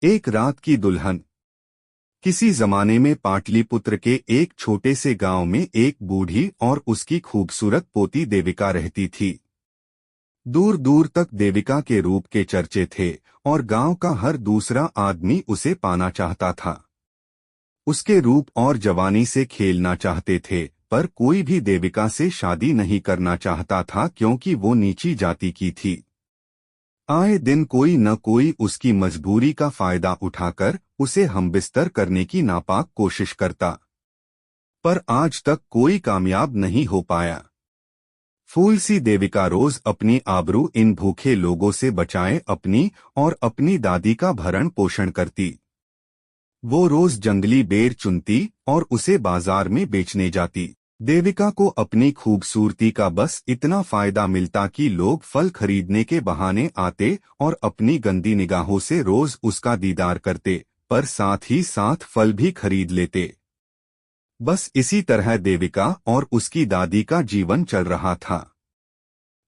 एक रात की दुल्हन। किसी जमाने में पाटलिपुत्र के एक छोटे से गांव में एक बूढ़ी और उसकी खूबसूरत पोती देविका रहती थी। दूर दूर तक देविका के रूप के चर्चे थे और गांव का हर दूसरा आदमी उसे पाना चाहता था। उसके रूप और जवानी से खेलना चाहते थे, पर कोई भी देविका से शादी नहीं करना चाहता था क्योंकि वो नीची जाति की थी। आए दिन कोई न कोई उसकी मजबूरी का फायदा उठाकर उसे हमबिस्तर करने की नापाक कोशिश करता, पर आज तक कोई कामयाब नहीं हो पाया। फूल सी देविका रोज अपनी आबरू इन भूखे लोगों से बचाए अपनी और अपनी दादी का भरण पोषण करती। वो रोज जंगली बेर चुनती और उसे बाजार में बेचने जाती। देविका को अपनी खूबसूरती का बस इतना फायदा मिलता कि लोग फल खरीदने के बहाने आते और अपनी गंदी निगाहों से रोज उसका दीदार करते, पर साथ ही साथ फल भी खरीद लेते। बस इसी तरह देविका और उसकी दादी का जीवन चल रहा था।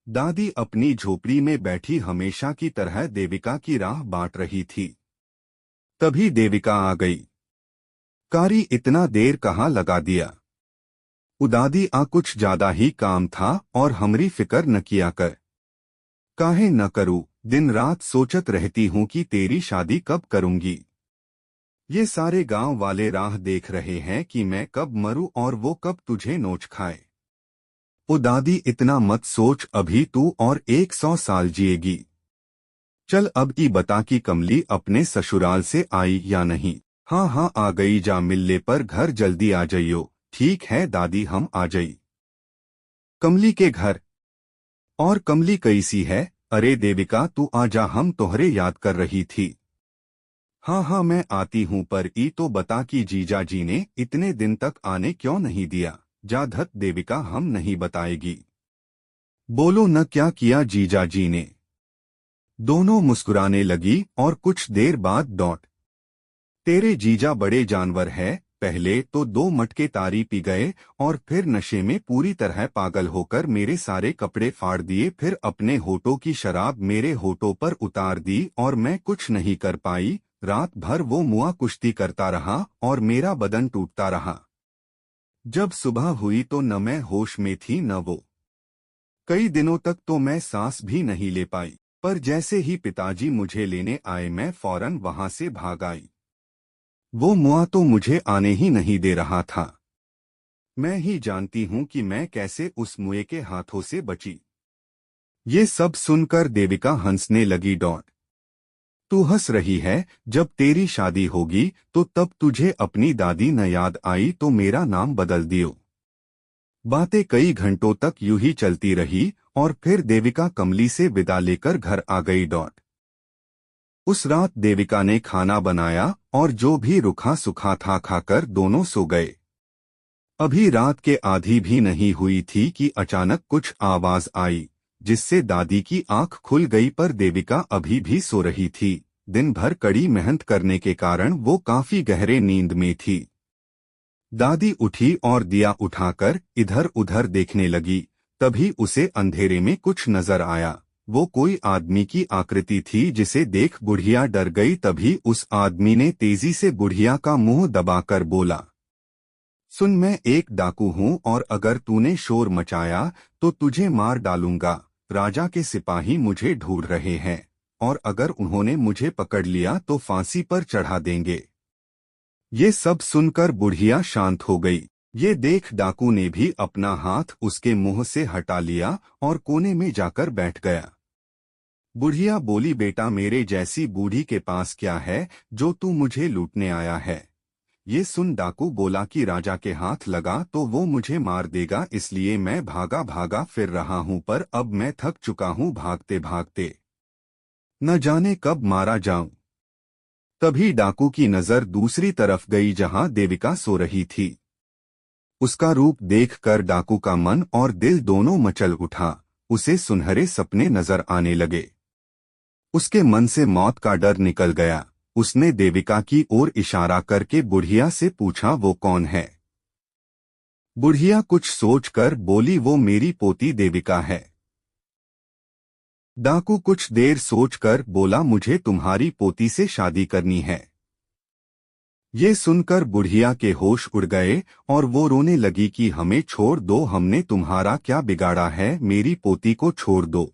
दादी अपनी झोपड़ी में बैठी हमेशा की तरह देविका की राह बांट रही थी। तभी देविका आ गई। कारी, इतना देर कहाँ लगा दिया? उदादी आ कुछ ज्यादा ही काम था और हमरी फिकर न किया कर। काहे न करूँ, दिन रात सोचत रहती हूँ कि तेरी शादी कब करूँगी। ये सारे गांव वाले राह देख रहे हैं कि मैं कब मरूं और वो कब तुझे नोच खाए। उदादी इतना मत सोच, अभी तू और 100 साल जिएगी। चल अब की बता कि कमली अपने ससुराल से आई या नहीं। हाँ हाँ आ गई, जा मिलने पर घर जल्दी आ जाइयो। ठीक है दादी, हम आ जाई। कमली के घर। और कमली कैसी है? अरे देविका तू आ जा, हम तोहरे याद कर रही थी। हाँ हाँ मैं आती हूँ, पर ई तो बता कि जीजा जी ने इतने दिन तक आने क्यों नहीं दिया। जा धत देविका, हम नहीं बताएगी। बोलो न क्या किया जीजा जी ने। दोनों मुस्कुराने लगी और कुछ देर बाद डॉट। तेरे जीजा बड़े जानवर है, पहले तो 2 मटके तारी पी गए और फिर नशे में पूरी तरह पागल होकर मेरे सारे कपड़े फाड़ दिए, फिर अपने होठों की शराब मेरे होठों पर उतार दी और मैं कुछ नहीं कर पाई। रात भर वो मुआ कुश्ती करता रहा और मेरा बदन टूटता रहा। जब सुबह हुई तो न मैं होश में थी न वो। कई दिनों तक तो मैं सांस भी नहीं ले पाई, पर जैसे ही पिताजी मुझे लेने आए मैं फौरन वहां से भाग आई। वो मुआ तो मुझे आने ही नहीं दे रहा था। मैं ही जानती हूँ कि मैं कैसे उस मुए के हाथों से बची। ये सब सुनकर देविका हंसने लगी। डॉट। तू हंस रही है? जब तेरी शादी होगी तो तब तुझे अपनी दादी न याद आई तो मेरा नाम बदल दियो। बातें कई घंटों तक यूं ही चलती रही और फिर देविका कमली से विदा लेकर घर आ गई। डॉट। उस रात देविका ने खाना बनाया और जो भी रुखा सुखा था खाकर दोनों सो गए। अभी रात के आधी भी नहीं हुई थी कि अचानक कुछ आवाज आई, जिससे दादी की आंख खुल गई, पर देविका अभी भी सो रही थी। दिन भर कड़ी मेहनत करने के कारण वो काफी गहरे नींद में थी। दादी उठी और दिया उठाकर इधर उधर देखने लगी। तभी उसे अंधेरे में कुछ नजर आया। वो कोई आदमी की आकृति थी जिसे देख बुढ़िया डर गई। तभी उस आदमी ने तेजी से बुढ़िया का मुंह दबाकर बोला, सुन, मैं एक डाकू हूँ और अगर तूने शोर मचाया तो तुझे मार डालूंगा। राजा के सिपाही मुझे ढूंढ रहे हैं और अगर उन्होंने मुझे पकड़ लिया तो फांसी पर चढ़ा देंगे। ये सब सुनकर बुढ़िया शांत हो गई। ये देख डाकू ने भी अपना हाथ उसके मुंह से हटा लिया और कोने में जाकर बैठ गया। बुढ़िया बोली, बेटा मेरे जैसी बूढ़ी के पास क्या है जो तू मुझे लूटने आया है? ये सुन डाकू बोला कि राजा के हाथ लगा तो वो मुझे मार देगा, इसलिए मैं भागा भागा फिर रहा हूँ, पर अब मैं थक चुका हूँ भागते भागते। न जाने कब मारा जाऊं। तभी डाकू की नजर दूसरी तरफ गई जहां देविका सो रही थी। उसका रूप देखकर डाकू का मन और दिल दोनों मचल उठा। उसे सुनहरे सपने नजर आने लगे। उसके मन से मौत का डर निकल गया। उसने देविका की ओर इशारा करके बुढ़िया से पूछा, वो कौन है? बुढ़िया कुछ सोचकर बोली, वो मेरी पोती देविका है। डाकू कुछ देर सोचकर बोला, मुझे तुम्हारी पोती से शादी करनी है। ये सुनकर बुढ़िया के होश उड़ गए और वो रोने लगी कि हमें छोड़ दो, हमने तुम्हारा क्या बिगाड़ा है, मेरी पोती को छोड़ दो।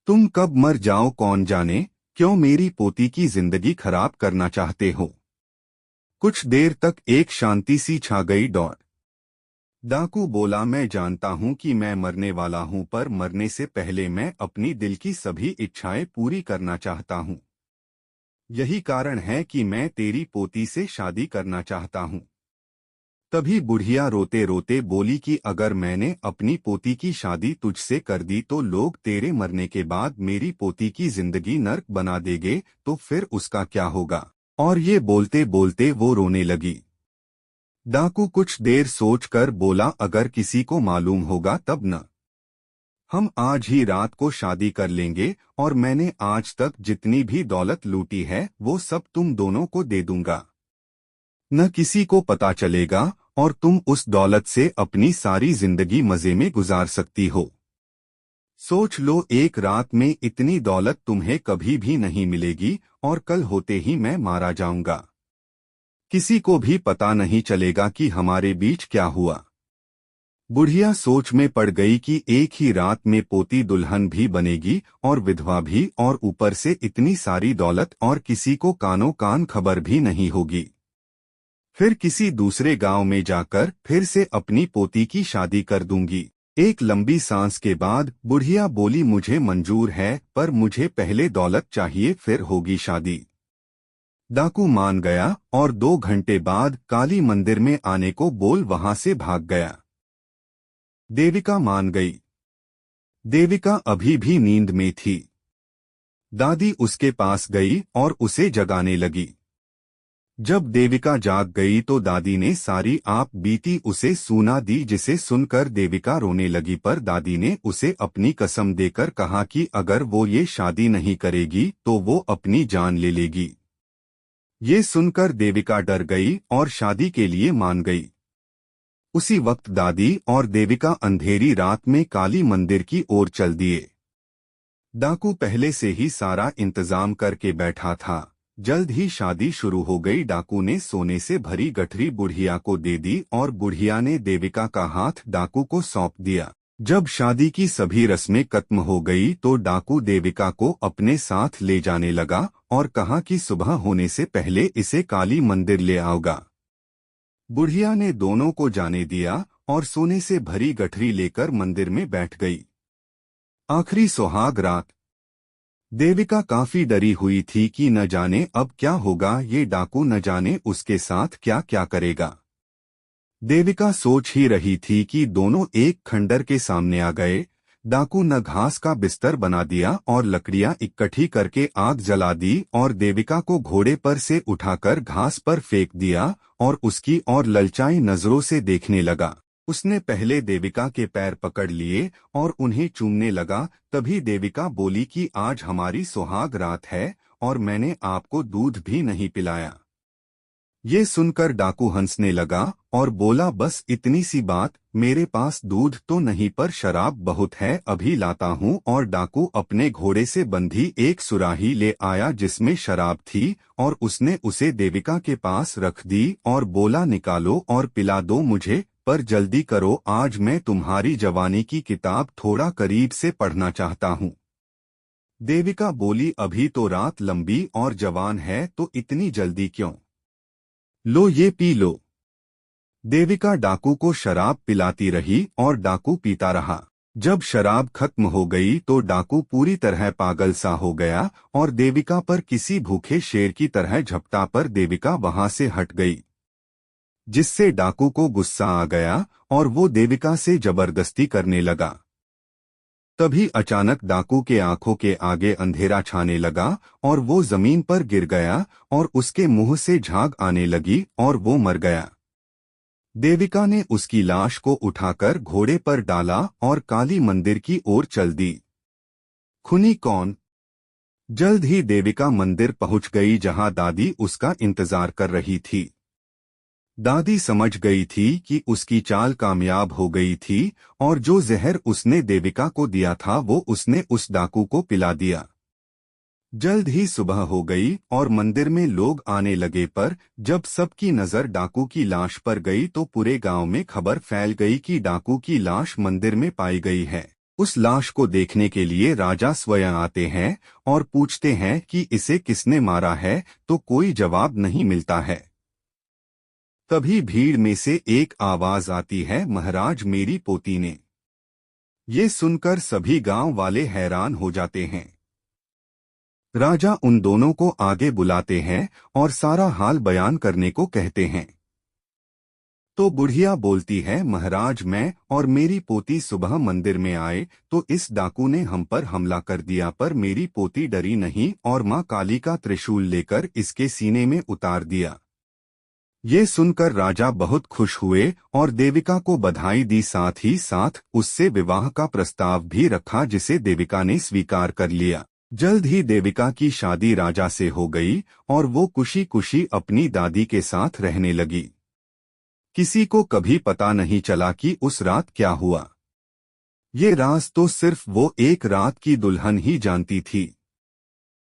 तुम कब मर जाओ कौन जाने, क्यों मेरी पोती की जिंदगी खराब करना चाहते हो। कुछ देर तक एक शांति सी छा गई। डाकू बोला, मैं जानता हूं कि मैं मरने वाला हूं, पर मरने से पहले मैं अपनी दिल की सभी इच्छाएं पूरी करना चाहता हूं। यही कारण है कि मैं तेरी पोती से शादी करना चाहता हूं। तभी बुढ़िया रोते रोते बोली कि अगर मैंने अपनी पोती की शादी तुझसे कर दी तो लोग तेरे मरने के बाद मेरी पोती की जिंदगी नर्क बना देंगे, तो फिर उसका क्या होगा। और ये बोलते बोलते वो रोने लगी। डाकू कुछ देर सोचकर बोला, अगर किसी को मालूम होगा तब न। हम आज ही रात को शादी कर लेंगे और मैंने आज तक जितनी भी दौलत लूटी है वो सब तुम दोनों को दे दूंगा। न किसी को पता चलेगा और तुम उस दौलत से अपनी सारी जिंदगी मजे में गुजार सकती हो। सोच लो, एक रात में इतनी दौलत तुम्हें कभी भी नहीं मिलेगी और कल होते ही मैं मारा जाऊंगा। किसी को भी पता नहीं चलेगा कि हमारे बीच क्या हुआ। बुढ़िया सोच में पड़ गई कि एक ही रात में पोती दुल्हन भी बनेगी और विधवा भी, और ऊपर से इतनी सारी दौलत, और किसी को कानों कान खबर भी नहीं होगी। फिर किसी दूसरे गांव में जाकर फिर से अपनी पोती की शादी कर दूंगी। एक लंबी सांस के बाद बुढ़िया बोली, मुझे मंजूर है, पर मुझे पहले दौलत चाहिए, फिर होगी शादी। डाकू मान गया और 2 घंटे बाद काली मंदिर में आने को बोल वहां से भाग गया। देविका मान गई। देविका अभी भी नींद में थी। दादी उसके पास गई और उसे जगाने लगी। जब देविका जाग गई तो दादी ने सारी आप बीती उसे सुना दी, जिसे सुनकर देविका रोने लगी, पर दादी ने उसे अपनी कसम देकर कहा कि अगर वो ये शादी नहीं करेगी तो वो अपनी जान ले लेगी। ये सुनकर देविका डर गई और शादी के लिए मान गई। उसी वक्त दादी और देविका अंधेरी रात में काली मंदिर की ओर चल दिए। डाकू पहले से ही सारा इंतजाम करके बैठा था। जल्द ही शादी शुरू हो गई। डाकू ने सोने से भरी गठरी बुढ़िया को दे दी और बुढ़िया ने देविका का हाथ डाकू को सौंप दिया। जब शादी की सभी रस्में खत्म हो गई तो डाकू देविका को अपने साथ ले जाने लगा और कहा कि सुबह होने से पहले इसे काली मंदिर ले आओगा। बुढ़िया ने दोनों को जाने दिया और सोने से भरी गठरी लेकर मंदिर में बैठ गई। आखिरी सुहाग रात। देविका काफी डरी हुई थी कि न जाने अब क्या होगा, ये डाकू न जाने उसके साथ क्या क्या करेगा। देविका सोच ही रही थी कि दोनों एक खंडर के सामने आ गए। डाकू ने घास का बिस्तर बना दिया और लकड़ियां इकट्ठी करके आग जला दी और देविका को घोड़े पर से उठाकर घास पर फेंक दिया और उसकी और ललचाई नजरों से देखने लगा। उसने पहले देविका के पैर पकड़ लिए और उन्हें चूमने लगा। तभी देविका बोली कि आज हमारी सुहाग रात है और मैंने आपको दूध भी नहीं पिलाया। ये सुनकर डाकू हंसने लगा और बोला, बस इतनी सी बात, मेरे पास दूध तो नहीं पर शराब बहुत है, अभी लाता हूँ। और डाकू अपने घोड़े से बंधी एक सुराही ले आया जिसमें शराब थी और उसने उसे देविका के पास रख दी और बोला, निकालो और पिला दो मुझे, पर जल्दी करो, आज मैं तुम्हारी जवानी की किताब थोड़ा करीब से पढ़ना चाहता हूँ। देविका बोली, अभी तो रात लंबी और जवान है तो इतनी जल्दी क्यों, लो ये पी लो। देविका डाकू को शराब पिलाती रही और डाकू पीता रहा। जब शराब खत्म हो गई तो डाकू पूरी तरह पागल सा हो गया और देविका पर किसी भूखे शेर की तरह झपटा, पर देविका वहां से हट गई, जिससे डाकू को गुस्सा आ गया और वो देविका से जबरदस्ती करने लगा। तभी अचानक डाकू के आंखों के आगे अंधेरा छाने लगा और वो जमीन पर गिर गया और उसके मुंह से झाग आने लगी और वो मर गया। देविका ने उसकी लाश को उठाकर घोड़े पर डाला और काली मंदिर की ओर चल दी। खूनी कौन? जल्द ही देविका मंदिर पहुंच गई जहां दादी उसका इंतजार कर रही थी। दादी समझ गई थी कि उसकी चाल कामयाब हो गई थी और जो जहर उसने देविका को दिया था वो उसने उस डाकू को पिला दिया। जल्द ही सुबह हो गई और मंदिर में लोग आने लगे, पर जब सबकी नजर डाकू की लाश पर गई तो पूरे गांव में खबर फैल गई कि डाकू की लाश मंदिर में पाई गई है। उस लाश को देखने के लिए राजा स्वयं आते हैं और पूछते हैं कि इसे किसने मारा है, तो कोई जवाब नहीं मिलता है। तभी भीड़ में से एक आवाज आती है, महाराज मेरी पोती ने। ये सुनकर सभी गांव वाले हैरान हो जाते हैं। राजा उन दोनों को आगे बुलाते हैं और सारा हाल बयान करने को कहते हैं। तो बुढ़िया बोलती है, महाराज मैं और मेरी पोती सुबह मंदिर में आए तो इस डाकू ने हम पर हमला कर दिया, पर मेरी पोती डरी नहीं और मां काली का त्रिशूल लेकर इसके सीने में उतार दिया। ये सुनकर राजा बहुत खुश हुए और देविका को बधाई दी, साथ ही साथ उससे विवाह का प्रस्ताव भी रखा जिसे देविका ने स्वीकार कर लिया। जल्द ही देविका की शादी राजा से हो गई और वो खुशी खुशी अपनी दादी के साथ रहने लगी। किसी को कभी पता नहीं चला कि उस रात क्या हुआ। ये राज तो सिर्फ वो एक रात की दुल्हन ही जानती थी।